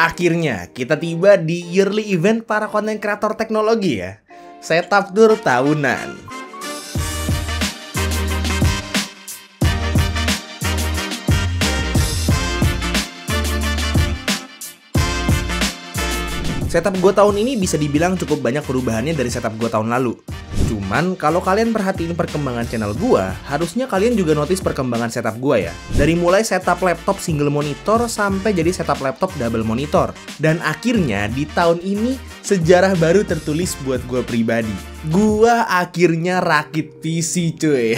Akhirnya kita tiba di yearly event para konten kreator teknologi ya. Setup Tour tahunan. Setup gue tahun ini bisa dibilang cukup banyak perubahannya dari setup gue tahun lalu. Cuman kalau kalian perhatiin perkembangan channel gue, harusnya kalian juga notice perkembangan setup gue ya. Dari mulai setup laptop single monitor sampai jadi setup laptop double monitor. Dan akhirnya di tahun ini sejarah baru tertulis buat gue pribadi. Gua akhirnya rakit PC cuy.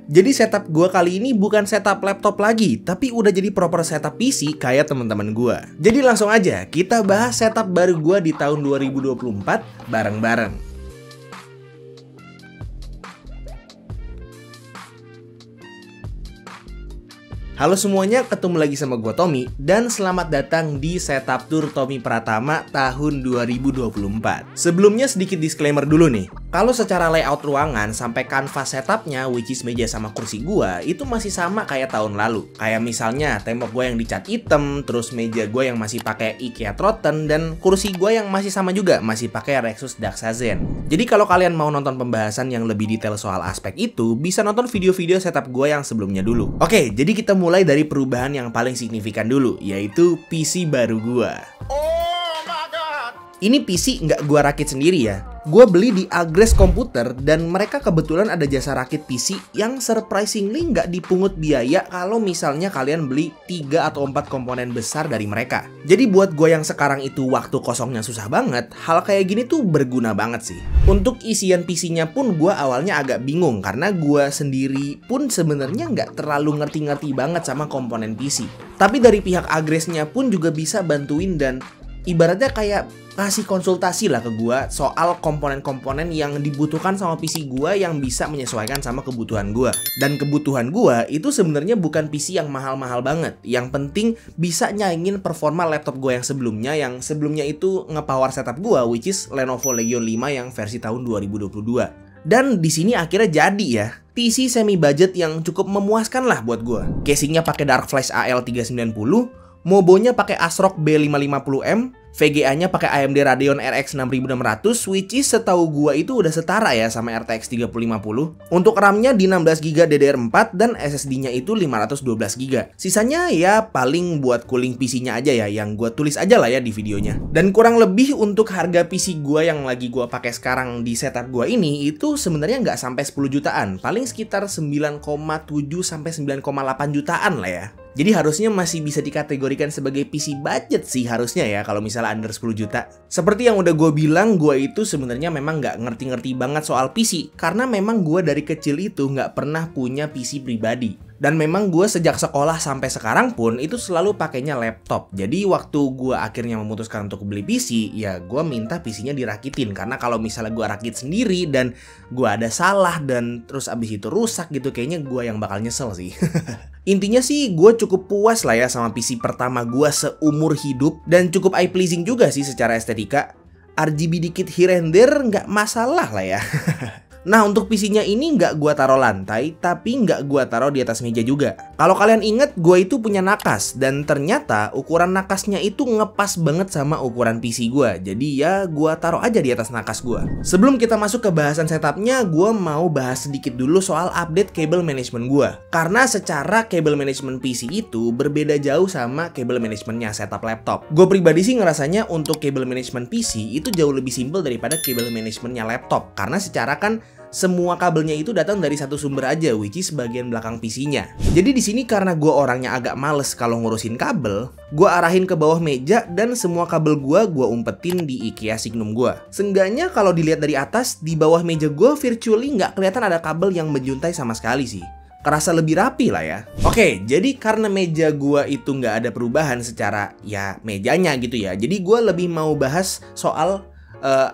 Jadi setup gua kali ini bukan setup laptop lagi, tapi udah jadi proper setup PC kayak teman-teman gua. Jadi langsung aja kita bahas setup baru gua di tahun 2024 bareng-bareng. Halo semuanya, ketemu lagi sama gua Tommy dan selamat datang di Setup Tour Tommy Pratama tahun 2024. Sebelumnya sedikit disclaimer dulu nih. Kalau secara layout ruangan sampai kanvas setupnya, which is meja sama kursi gua, itu masih sama kayak tahun lalu. Kayak misalnya tembok gua yang dicat hitam, terus meja gua yang masih pakai IKEA Trotten, dan kursi gua yang masih sama juga, masih pakai Rexus Daxazen. Jadi kalau kalian mau nonton pembahasan yang lebih detail soal aspek itu, bisa nonton video-video setup gua yang sebelumnya dulu. Oke, jadi kita mulai dari perubahan yang paling signifikan dulu, yaitu PC baru gua. Ini PC nggak gua rakit sendiri ya. Gua beli di Agres Komputer dan mereka kebetulan ada jasa rakit PC yang surprisingly nggak dipungut biaya kalau misalnya kalian beli 3 atau 4 komponen besar dari mereka. Jadi buat gua yang sekarang itu waktu kosongnya susah banget, hal kayak gini tuh berguna banget sih. Untuk isian PC-nya pun gua awalnya agak bingung karena gua sendiri pun sebenarnya nggak terlalu ngerti-ngerti banget sama komponen PC. Tapi dari pihak Agresnya pun juga bisa bantuin dan ibaratnya kayak kasih konsultasi lah ke gua soal komponen-komponen yang dibutuhkan sama PC gua yang bisa menyesuaikan sama kebutuhan gua. Dan kebutuhan gua itu sebenarnya bukan PC yang mahal-mahal banget. Yang penting bisa nyaingin performa laptop gua yang sebelumnya itu nge-power setup gua, which is Lenovo Legion 5 yang versi tahun 2022. Dan di sini akhirnya jadi ya, PC semi budget yang cukup memuaskan lah buat gua. Casingnya pakai Dark Flash AL390, Mobonya pakai ASRock B550M, VGA-nya pakai AMD Radeon RX 6600, which is setahu gua itu udah setara ya sama RTX 3050. Untuk RAM-nya di 16GB DDR4 dan SSD-nya itu 512GB. Sisanya ya paling buat cooling PC-nya aja ya, yang gua tulis aja lah ya di videonya. Dan kurang lebih untuk harga PC gua yang lagi gua pakai sekarang di setup gua ini itu sebenarnya nggak sampai 10 jutaan, paling sekitar 9,7 sampai 9,8 jutaan lah ya. Jadi harusnya masih bisa dikategorikan sebagai PC budget sih harusnya ya kalau misalnya under 10 juta. Seperti yang udah gue bilang, gue itu sebenarnya memang nggak ngerti-ngerti banget soal PC. Karena memang gue dari kecil itu nggak pernah punya PC pribadi. Dan memang gue sejak sekolah sampai sekarang pun itu selalu pakainya laptop. Jadi waktu gue akhirnya memutuskan untuk beli PC, ya gue minta PC-nya dirakitin. Karena kalau misalnya gue rakit sendiri dan gue ada salah dan terus abis itu rusak gitu, kayaknya gue yang bakal nyesel sih. Intinya sih gue cukup puas lah ya sama PC pertama gue seumur hidup. Dan cukup eye pleasing juga sih secara estetika. RGB dikit here and there nggak masalah lah ya. Nah untuk PC-nya ini nggak gua taruh lantai, tapi nggak gua taruh di atas meja juga. Kalau kalian inget, gua itu punya nakas dan ternyata ukuran nakasnya itu ngepas banget sama ukuran PC gua. Jadi ya gua taruh aja di atas nakas gua. Sebelum kita masuk ke bahasan setupnya, gua mau bahas sedikit dulu soal update cable management gua. Karena secara cable management PC itu berbeda jauh sama cable managementnya setup laptop. Gue pribadi sih ngerasanya untuk cable management PC itu jauh lebih simple daripada cable managementnya laptop. Karena secara kan semua kabelnya itu datang dari satu sumber aja, which is bagian belakang PC-nya. Jadi di sini karena gue orangnya agak males kalau ngurusin kabel, gue arahin ke bawah meja dan semua kabel gue umpetin di IKEA Signum gue. Seenggaknya kalau dilihat dari atas, di bawah meja gue virtually nggak kelihatan ada kabel yang menjuntai sama sekali sih. Kerasa lebih rapi lah ya. Oke, jadi karena meja gua itu nggak ada perubahan secara ya mejanya gitu ya. Jadi gue lebih mau bahas soal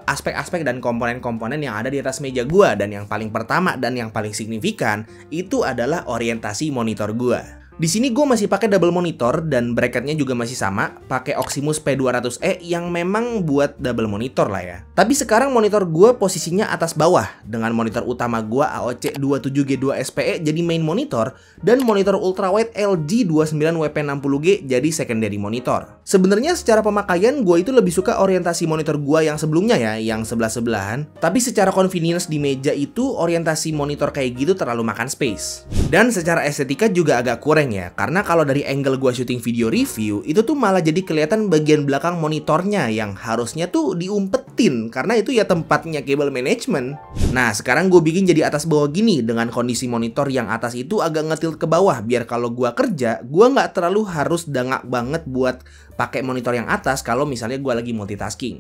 aspek-aspek dan komponen-komponen yang ada di atas meja gua. Dan yang paling pertama dan yang paling signifikan itu adalah orientasi monitor gua. Di sini gue masih pakai double monitor dan bracketnya juga masih sama, pakai Oximus P200E yang memang buat double monitor lah ya. Tapi sekarang monitor gue posisinya atas bawah dengan monitor utama gue AOC 27G2 SPE jadi main monitor dan monitor ultrawide LG 29WP60G jadi secondary monitor. Sebenarnya secara pemakaian gue itu lebih suka orientasi monitor gue yang sebelumnya ya, yang sebelah-sebelahan. Tapi secara convenience di meja itu orientasi monitor kayak gitu terlalu makan space. Dan secara estetika juga agak kurang ya, karena kalau dari angle gue syuting video review, itu tuh malah jadi kelihatan bagian belakang monitornya yang harusnya tuh diumpetin, karena itu ya tempatnya cable management. Nah sekarang gue bikin jadi atas bawah gini, dengan kondisi monitor yang atas itu agak ngetilt ke bawah, biar kalau gue kerja, gue nggak terlalu harus dangak banget buat pakai monitor yang atas kalau misalnya gue lagi multitasking.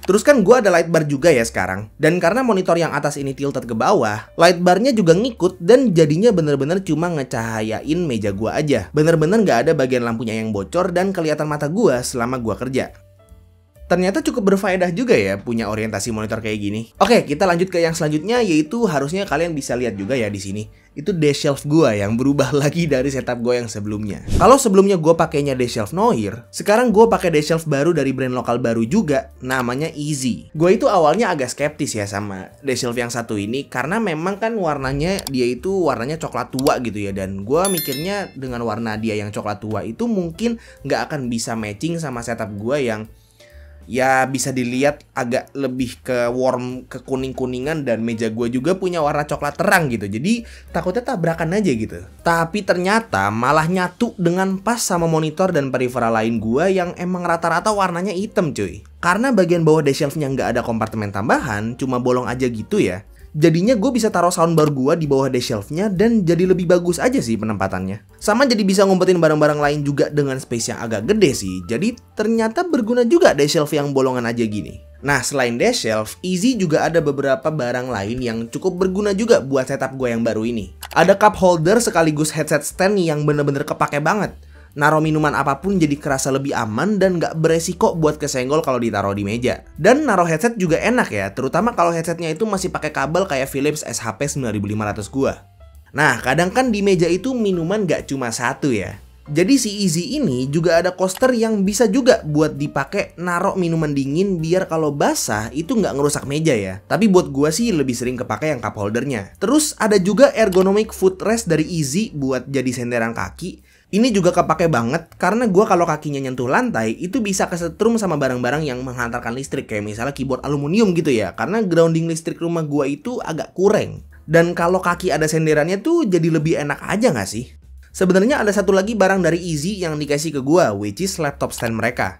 Terus kan gue ada light bar juga ya sekarang. Dan karena monitor yang atas ini tilted ke bawah, light barnya juga ngikut dan jadinya bener-bener cuma ngecahayain meja gue aja. Bener-bener gak ada bagian lampunya yang bocor dan kelihatan mata gue selama gue kerja. Ternyata cukup berfaedah juga ya punya orientasi monitor kayak gini. Oke, kita lanjut ke yang selanjutnya, yaitu harusnya kalian bisa lihat juga ya di sini. Itu dash shelf gue yang berubah lagi dari setup gue yang sebelumnya. Kalau sebelumnya gue pakainya dash shelf Noir, sekarang gue pakai dash shelf baru dari brand lokal baru juga, namanya Easy. Gue itu awalnya agak skeptis ya sama dash shelf yang satu ini, karena memang kan warnanya dia itu warnanya coklat tua gitu ya, dan gue mikirnya dengan warna dia yang coklat tua itu mungkin nggak akan bisa matching sama setup gue yang ya bisa dilihat agak lebih ke warm, ke kuning-kuningan, dan meja gue juga punya warna coklat terang gitu. Jadi takutnya tabrakan aja gitu. Tapi ternyata malah nyatu dengan pas sama monitor dan peripheral lain gue yang emang rata-rata warnanya hitam cuy. Karena bagian bawah dash shelf-nya nggak ada kompartemen tambahan, cuma bolong aja gitu ya. Jadinya gue bisa taruh soundbar gue di bawah dash shelf-nya dan jadi lebih bagus aja sih penempatannya. Sama jadi bisa ngumpetin barang-barang lain juga dengan space yang agak gede sih. Jadi ternyata berguna juga dash shelf yang bolongan aja gini. Nah selain dash shelf, Easy juga ada beberapa barang lain yang cukup berguna juga buat setup gue yang baru ini. Ada cup holder sekaligus headset stand yang bener-bener kepake banget. Naruh minuman apapun jadi kerasa lebih aman dan gak beresiko buat kesenggol kalau ditaruh di meja. Dan naruh headset juga enak ya, terutama kalau headsetnya itu masih pakai kabel kayak Philips SHP 9500 gua. Nah, kadang kan di meja itu minuman gak cuma satu ya. Jadi si Easy ini juga ada coaster yang bisa juga buat dipakai naruh minuman dingin biar kalau basah itu nggak ngerusak meja ya. Tapi buat gua sih lebih sering kepake yang cup holdernya. Terus ada juga ergonomic footrest dari Easy buat jadi senderan kaki. Ini juga kepake banget karena gue kalau kakinya nyentuh lantai itu bisa kesetrum sama barang-barang yang menghantarkan listrik, kayak misalnya keyboard aluminium gitu ya, karena grounding listrik rumah gue itu agak kurang. Dan kalau kaki ada senderannya tuh jadi lebih enak aja gak sih? Sebenarnya ada satu lagi barang dari Easy yang dikasih ke gue, which is laptop stand mereka.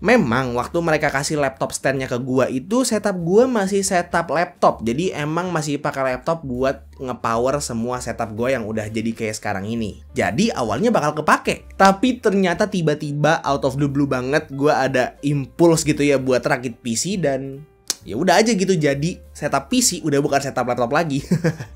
Memang waktu mereka kasih laptop standnya ke gua itu setup gua masih setup laptop. Jadi emang masih pakai laptop buat ngepower semua setup gua yang udah jadi kayak sekarang ini. Jadi awalnya bakal kepake. Tapi ternyata tiba-tiba out of the blue banget gua ada impuls gitu ya buat rakit PC, dan ya udah aja gitu jadi setup PC, udah bukan setup laptop lagi.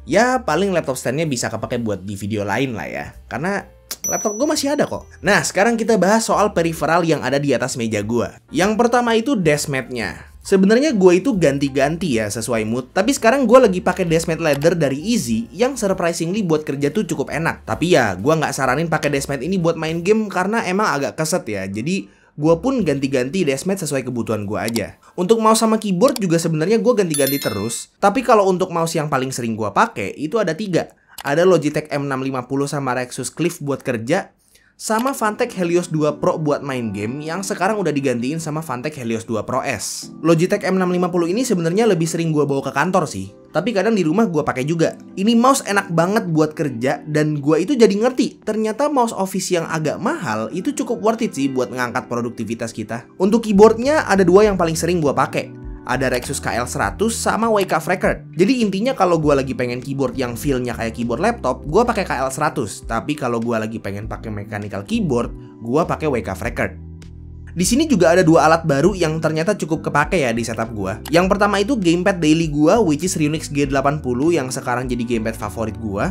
Ya paling laptop standnya bisa kepake buat di video lain lah ya. Karena laptop gue masih ada kok. Nah, sekarang kita bahas soal peripheral yang ada di atas meja gue. Yang pertama itu deskmat-nya. Sebenarnya gue itu ganti-ganti ya sesuai mood. Tapi sekarang gue lagi pakai deskmat leather dari Easy yang surprisingly buat kerja tuh cukup enak. Tapi ya gue nggak saranin pakai deskmat ini buat main game karena emang agak keset ya. Jadi gue pun ganti-ganti deskmat sesuai kebutuhan gue aja. Untuk mouse sama keyboard juga sebenarnya gue ganti-ganti terus. Tapi kalau untuk mouse yang paling sering gue pakai itu ada 3. Ada Logitech M650 sama Rexus Cliff buat kerja, sama Phanteks Helios 2 Pro buat main game yang sekarang udah digantiin sama Phanteks Helios 2 Pro S. Logitech M650 ini sebenarnya lebih sering gue bawa ke kantor sih, tapi kadang di rumah gue pakai juga. Ini mouse enak banget buat kerja dan gue itu jadi ngerti ternyata mouse office yang agak mahal itu cukup worth it sih buat ngangkat produktivitas kita. Untuk keyboardnya ada 2 yang paling sering gue pakai. Ada Rexus KL100 sama Wacom Record. Jadi intinya kalau gue lagi pengen keyboard yang feel-nya kayak keyboard laptop, gue pakai KL100. Tapi kalau gue lagi pengen pakai mechanical keyboard, gue pakai Wacom Record. Di sini juga ada 2 alat baru yang ternyata cukup kepake ya di setup gue. Yang pertama itu gamepad daily gue, which is Ryunix G80 yang sekarang jadi gamepad favorit gue.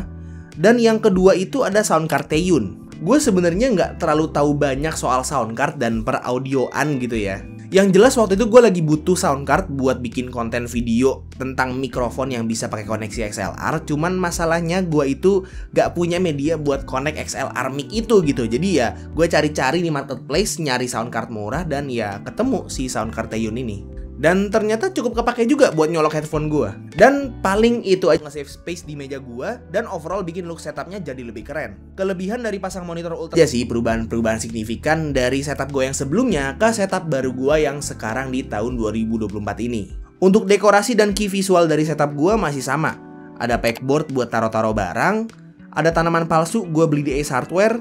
Dan yang kedua itu ada soundcard Teiyun. Gue sebenarnya nggak terlalu tahu banyak soal soundcard dan peraudioan gitu ya. Yang jelas waktu itu gue lagi butuh soundcard buat bikin konten video tentang mikrofon yang bisa pakai koneksi XLR. Cuman masalahnya gue itu gak punya media buat connect XLR mic itu gitu. Jadi ya gue cari-cari di marketplace nyari soundcard murah dan ya ketemu si soundcard Teiyun ini. Dan ternyata cukup kepake juga buat nyolok headphone gue. Dan paling itu aja nge-save space di meja gue, dan overall bikin look setupnya jadi lebih keren. Kelebihan dari pasang monitor ultra aja sih perubahan signifikan dari setup gue yang sebelumnya ke setup baru gue yang sekarang di tahun 2024 ini. Untuk dekorasi dan key visual dari setup gue masih sama. Ada pegboard buat taro-taro barang, ada tanaman palsu gue beli di Ace Hardware.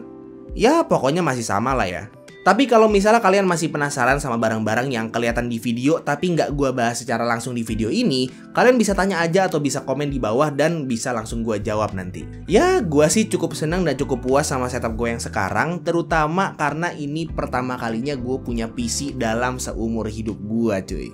Ya pokoknya masih sama lah ya. Tapi kalau misalnya kalian masih penasaran sama barang-barang yang kelihatan di video tapi nggak gue bahas secara langsung di video ini, kalian bisa tanya aja atau bisa komen di bawah dan bisa langsung gue jawab nanti. Ya gue sih cukup senang dan cukup puas sama setup gue yang sekarang, terutama karena ini pertama kalinya gue punya PC dalam seumur hidup gue cuy.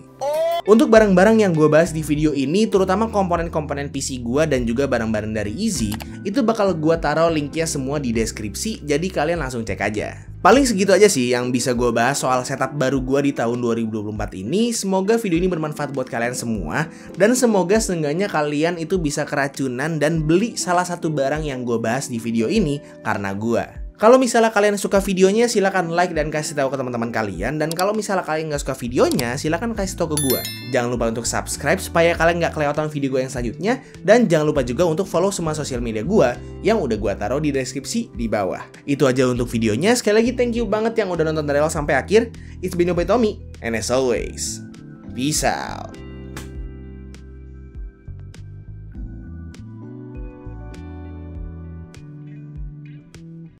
Untuk barang-barang yang gue bahas di video ini, terutama komponen-komponen PC gue dan juga barang-barang dari Easy, itu bakal gue taruh linknya semua di deskripsi, jadi kalian langsung cek aja. Paling segitu aja sih yang bisa gue bahas soal setup baru gue di tahun 2024 ini. Semoga video ini bermanfaat buat kalian semua, dan semoga seenggaknya kalian itu bisa keracunan dan beli salah satu barang yang gue bahas di video ini karena gue. Kalau misalnya kalian suka videonya, silahkan like dan kasih tahu ke teman-teman kalian. Dan kalau misalnya kalian nggak suka videonya, silahkan kasih tahu ke gue. Jangan lupa untuk subscribe supaya kalian nggak kelewatan video gue yang selanjutnya. Dan jangan lupa juga untuk follow semua sosial media gue yang udah gue taruh di deskripsi di bawah. Itu aja untuk videonya. Sekali lagi thank you banget yang udah nonton dari awal sampai akhir. It's been your boy Tommy, and as always, peace out.